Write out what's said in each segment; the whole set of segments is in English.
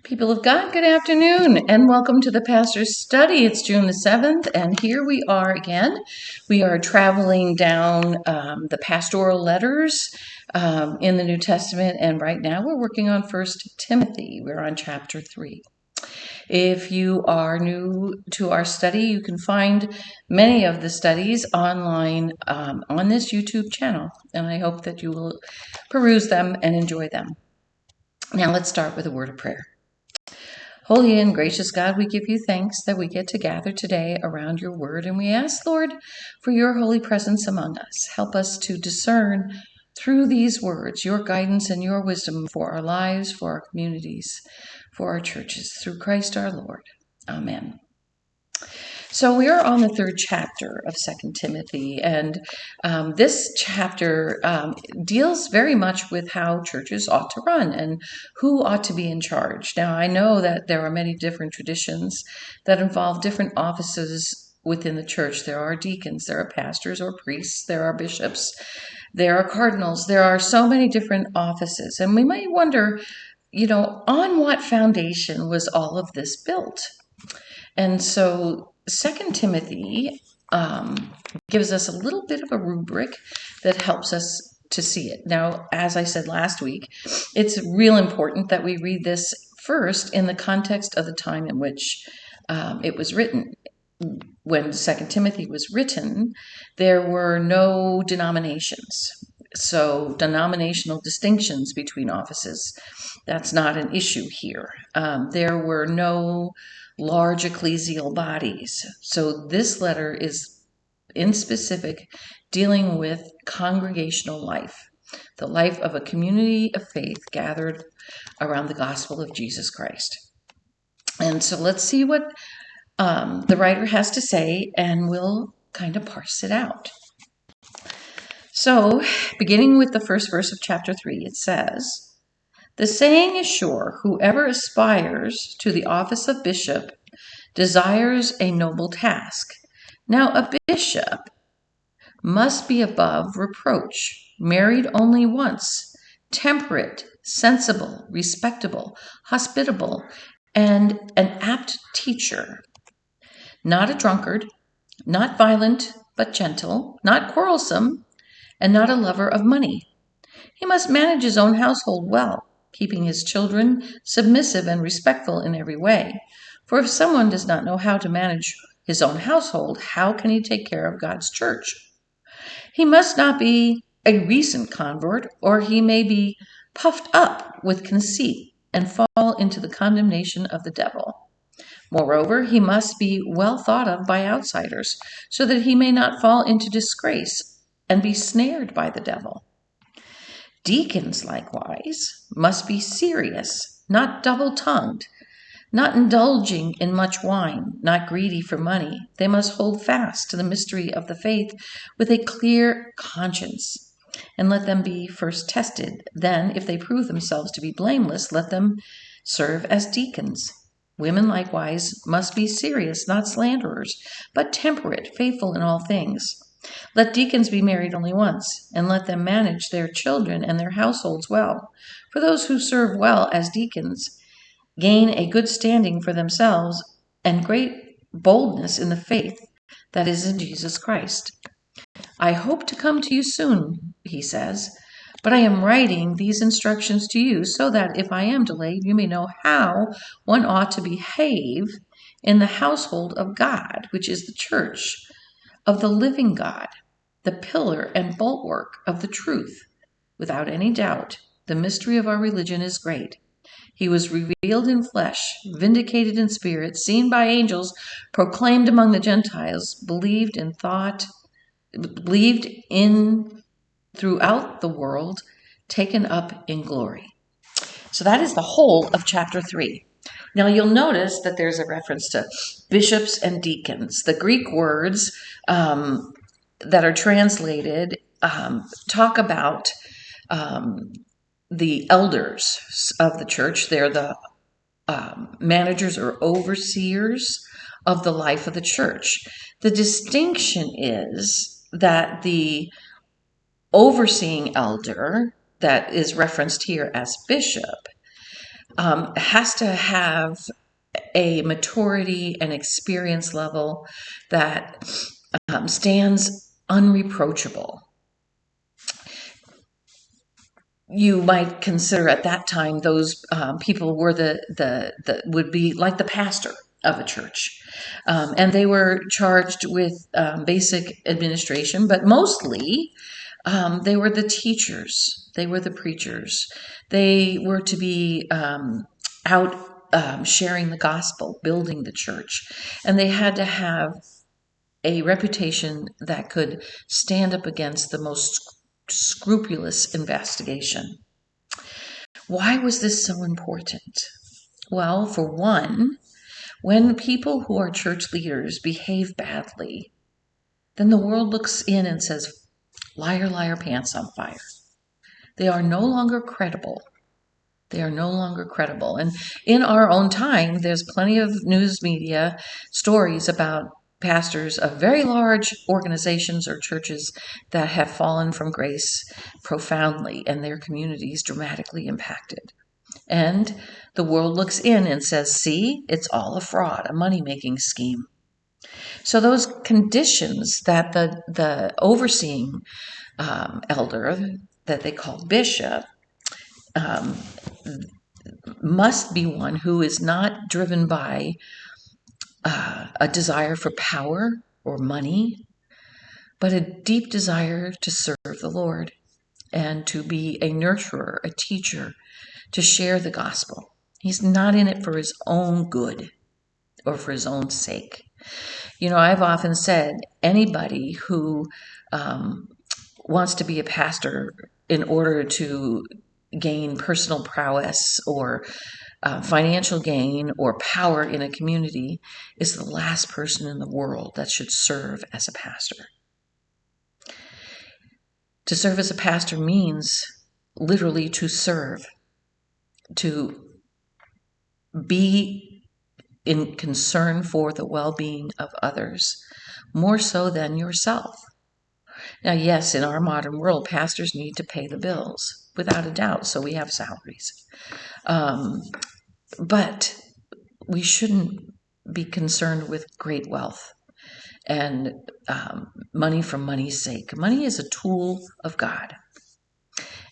People of God, good afternoon, and welcome to the Pastor's Study. It's June the 7th, and here we are again. We are traveling down the pastoral letters in the New Testament, and right now we're working on 1 Timothy. We're on chapter 3. If you are new to our study, you can find many of the studies online on this YouTube channel, and I hope that you will peruse them and enjoy them. Now let's start with a word of prayer. Holy and gracious God, we give you thanks that we get to gather today around your word, and we ask, Lord, for your holy presence among us. Help us to discern through these words your guidance and your wisdom for our lives, for our communities, for our churches. Through Christ our Lord. Amen. So we are on the third chapter of 2 Timothy, and this chapter deals very much with how churches ought to run and who ought to be in charge. Now, I know that there are many different traditions that involve different offices within the church. There are deacons, there are pastors or priests, there are bishops, there are cardinals, there are so many different offices, and we might wonder, on what foundation was all of this built? And so 2 Timothy gives us a little bit of a rubric that helps us to see it. Now, as I said last week, it's real important that we read this first in the context of the time in which it was written. When 2 Timothy was written, there were no denominations. So denominational distinctions between offices, that's not an issue here. There were no large ecclesial bodies. So this letter is in specific dealing with congregational life, the life of a community of faith gathered around the gospel of Jesus Christ. And so let's see what the writer has to say, and we'll kind of parse it out. So, beginning with the first verse of chapter 3, it says, "The saying is sure, whoever aspires to the office of bishop desires a noble task. Now a bishop must be above reproach, married only once, temperate, sensible, respectable, hospitable, and an apt teacher, not a drunkard, not violent, but gentle, not quarrelsome, and not a lover of money. He must manage his own household well, keeping his children submissive and respectful in every way. For if someone does not know how to manage his own household, how can he take care of God's church? He must not be a recent convert, or he may be puffed up with conceit and fall into the condemnation of the devil. Moreover, he must be well thought of by outsiders, so that he may not fall into disgrace and be snared by the devil. Deacons, likewise, must be serious, not double-tongued, not indulging in much wine, not greedy for money. They must hold fast to the mystery of the faith with a clear conscience, and let them be first tested. Then, if they prove themselves to be blameless, let them serve as deacons. Women likewise must be serious, not slanderers, but temperate, faithful in all things. Let deacons be married only once, and let them manage their children and their households well. For those who serve well as deacons gain a good standing for themselves and great boldness in the faith that is in Jesus Christ. I hope to come to you soon," he says, "but I am writing these instructions to you so that if I am delayed, you may know how one ought to behave in the household of God, which is the church of the living God, the pillar and bulwark of the truth. Without any doubt, the mystery of our religion is great. He was revealed in flesh, vindicated in spirit, seen by angels, proclaimed among the Gentiles, believed in throughout the world, taken up in glory." So that is the whole of chapter 3. Now you'll notice that there's a reference to bishops and deacons. The Greek words that are translated talk about the elders of the church. They're the managers or overseers of the life of the church. The distinction is that the overseeing elder that is referenced here as bishop has to have a maturity and experience level that stands unreproachable. You might consider at that time those people were the would be like the pastor of a church, and they were charged with basic administration, but mostly they were the teachers, they were the preachers, they were to be out sharing the gospel, building the church, and they had to have a reputation that could stand up against the most scrupulous investigation. Why was this so important? Well, for one, when people who are church leaders behave badly, then the world looks in and says, liar, liar, pants on fire. They are no longer credible. They are no longer credible. And in our own time, there's plenty of news media stories about pastors of very large organizations or churches that have fallen from grace profoundly and their communities dramatically impacted. And the world looks in and says, see, it's all a fraud, a money-making scheme. So those conditions that the overseeing elder, that they call bishop, must be one who is not driven by a desire for power or money, but a deep desire to serve the Lord and to be a nurturer, a teacher, to share the gospel. He's not in it for his own good or for his own sake. You know, I've often said anybody who wants to be a pastor in order to gain personal prowess or financial gain or power in a community is the last person in the world that should serve as a pastor. To serve as a pastor means literally to serve, to be in concern for the well-being of others, more so than yourself. Now, yes, in our modern world, pastors need to pay the bills, without a doubt, so we have salaries. But we shouldn't be concerned with great wealth and money for money's sake. Money is a tool of God.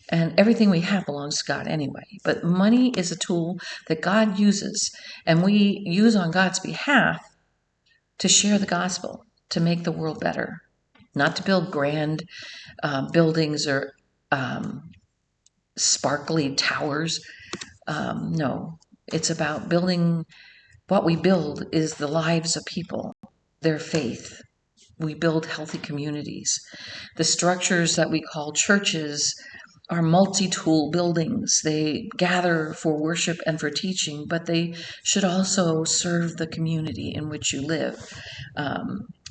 And everything we have belongs to God anyway. But money is a tool that God uses, and we use on God's behalf to share the gospel, to make the world better, not to build grand buildings or sparkly towers. No, it's about building. What we build is the lives of people, their faith. We build healthy communities. The structures that we call churches are multi-tool buildings. They gather for worship and for teaching, but they should also serve the community in which you live.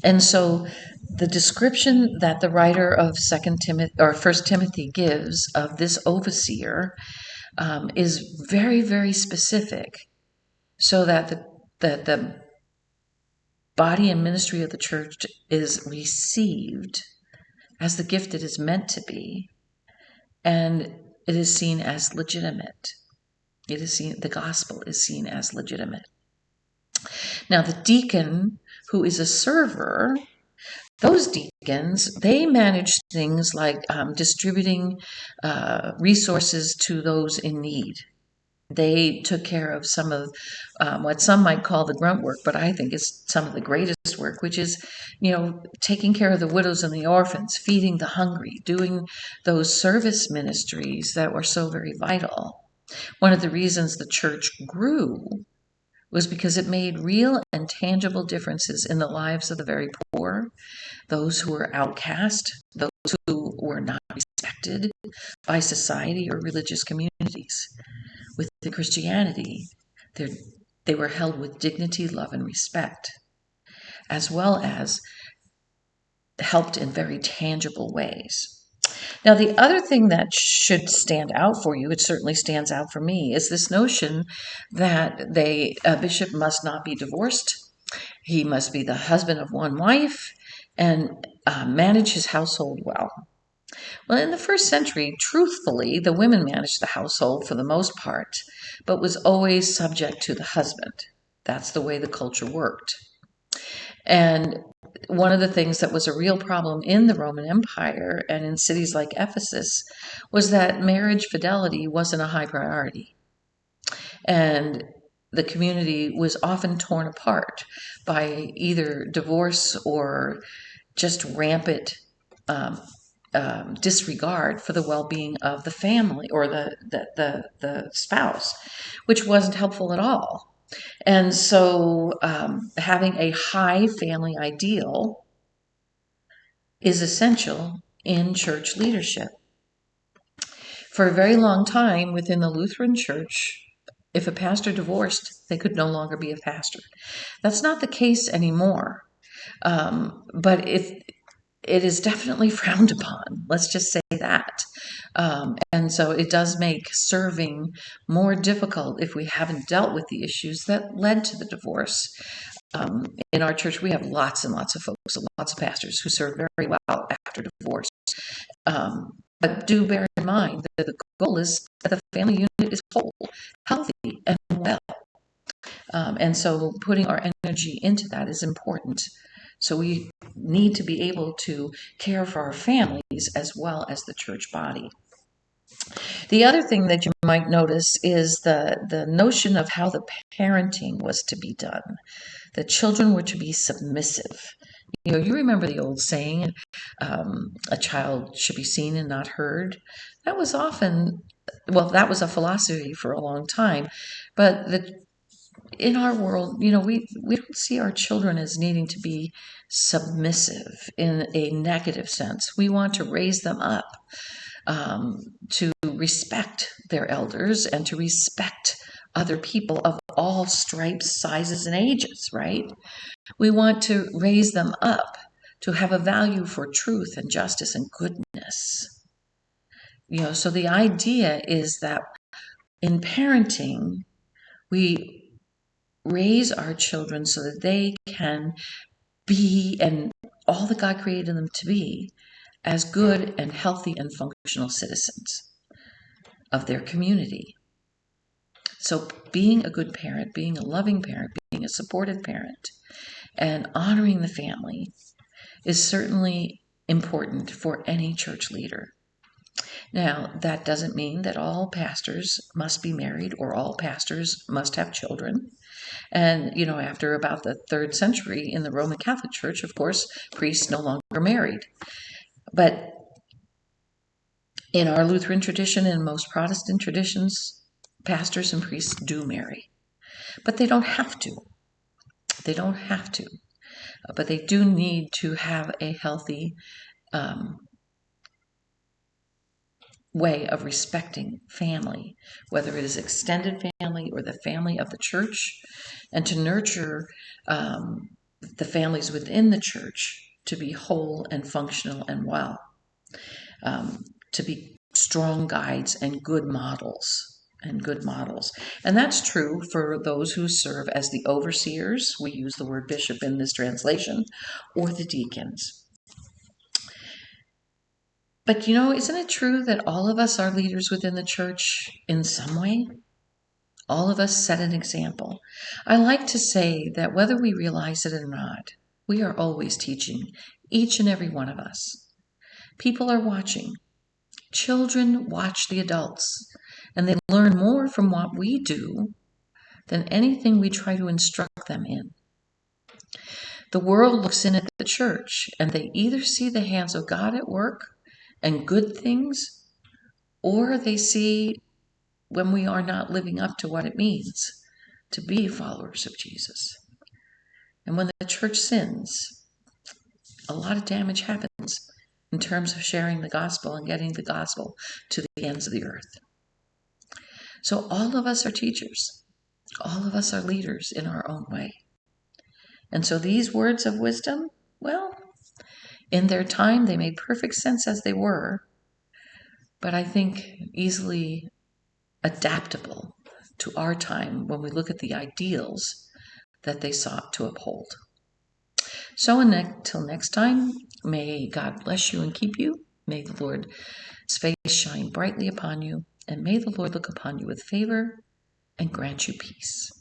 And so the description that the writer of 1 Timothy gives of this overseer is very, very specific, so that the body and ministry of the church is received as the gift it is meant to be, and it is seen as legitimate. It is seen, the gospel is seen as legitimate. Now, the deacon who is a server, those deacons, they manage things like distributing resources to those in need. They took care of some of what some might call the grunt work, but I think is some of the greatest work, which is, taking care of the widows and the orphans, feeding the hungry, doing those service ministries that were so very vital. One of the reasons the church grew was because it made real and tangible differences in the lives of the very poor, those who were outcast, those who were not respected by society or religious communities. Within Christianity, they were held with dignity, love, and respect, as well as helped in very tangible ways. Now, the other thing that should stand out for you, it certainly stands out for me, is this notion that a bishop must not be divorced. He must be the husband of one wife and manage his household well. Well, in the first century, truthfully, the women managed the household for the most part, but was always subject to the husband. That's the way the culture worked. And one of the things that was a real problem in the Roman Empire and in cities like Ephesus was that marriage fidelity wasn't a high priority. And the community was often torn apart by either divorce or just rampant disregard for the well-being of the family or the spouse, which wasn't helpful at all. And so having a high family ideal is essential in church leadership. For a very long time within the Lutheran Church, if a pastor divorced, they could no longer be a pastor. That's not the case anymore. But it is definitely frowned upon. Let's just say that. And so it does make serving more difficult if we haven't dealt with the issues that led to the divorce. In our church, we have lots and lots of folks, lots of pastors who serve very well after divorce. But do bear in mind that the goal is that the family unit is whole, healthy, and well. And so putting our energy into that is important. So we need to be able to care for our families as well as the church body. The other thing that you might notice is the notion of how the parenting was to be done. The children were to be submissive. You remember the old saying, a child should be seen and not heard. That was that was a philosophy for a long time. But in our world, we don't see our children as needing to be submissive in a negative sense. We want to raise them up to respect their elders and to respect other people of all stripes, sizes, and ages, right? We want to raise them up to have a value for truth and justice and goodness. So the idea is that in parenting, we raise our children so that they can be and all that God created them to be as good and healthy and functional citizens of their community. So being a good parent, being a loving parent, being a supportive parent, and honoring the family is certainly important for any church leader. Now, that doesn't mean that all pastors must be married or all pastors must have children. And, after about the 3rd century in the Roman Catholic Church, of course, priests no longer married. But in our Lutheran tradition and most Protestant traditions, pastors and priests do marry. But they don't have to. They don't have to. But they do need to have a healthy way of respecting family, whether it is extended family or the family of the church, and to nurture the families within the church to be whole and functional and well, to be strong guides and good models. And that's true for those who serve as the overseers. We use the word bishop in this translation, or the deacons. But isn't it true that all of us are leaders within the church in some way? All of us set an example. I like to say that whether we realize it or not, we are always teaching, each and every one of us. People are watching. Children watch the adults, and they learn more from what we do than anything we try to instruct them in. The world looks in at the church, and they either see the hands of God at work and good things, or they see when we are not living up to what it means to be followers of Jesus. And when the church sins, a lot of damage happens in terms of sharing the gospel and getting the gospel to the ends of the earth. So all of us are teachers. All of us are leaders in our own way. And so these words of wisdom, well, in their time, they made perfect sense as they were, but I think easily adaptable to our time when we look at the ideals that they sought to uphold. So until next time, may God bless you and keep you. May the Lord's face shine brightly upon you, and may the Lord look upon you with favor and grant you peace.